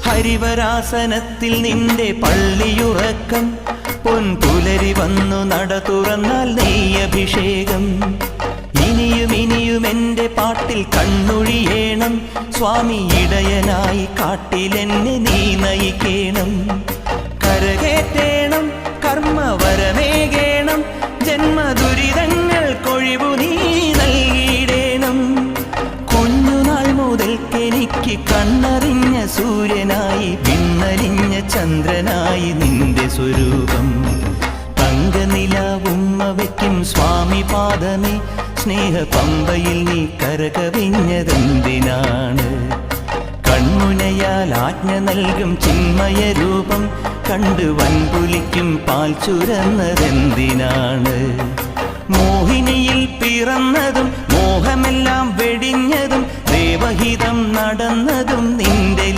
ഹരിവരാസനത്തിൽ നിന്റെ പള്ളിയുറക്കം, പൊൻപുലരി വന്നു നട തുറന്നാൽ നെയ്യഭിഷേകം. ഇനിയും ഇനിയും എൻ്റെ പാട്ടിൽ കണ്ണൊഴിയേണം, സ്വാമി ഇടയനായി കാട്ടിലെന്നെ നീ നയിക്കേണം. കരകേറ്റേണം, കർമ്മവരമേകേണം, ജന്മദുരിതങ്ങൾക്കൊഴിവു നീ നൽകിയിടേണം. കുഞ്ഞുനാൾ മുതൽക്കെനിക്ക് കണ്ണറിഞ്ഞ സൂര്യനായി, വിണ്ണലിഞ്ഞ ചന്ദ്രനായി നിന്റെ സ്വരൂപം. തങ്കനിലാവുമ്മ വയ്ക്കും സ്വാമി പാദമേ, സ്നേഹപമ്പയിൽ നീ കരകവിഞ്ഞതെന്തിനാണ്? കൺമുനയാൽ ആജ്ഞ നൽകും ചിന്മയ രൂപം കണ്ട് വൻപുലിക്കും പാൽ ചുരന്നതെന്തിനാണ്? മോഹിനിയിൽ പിറന്നതും മോഹമെല്ലാം വെടിഞ്ഞതും ദേവഹിതം നടന്നതും നിന്റെ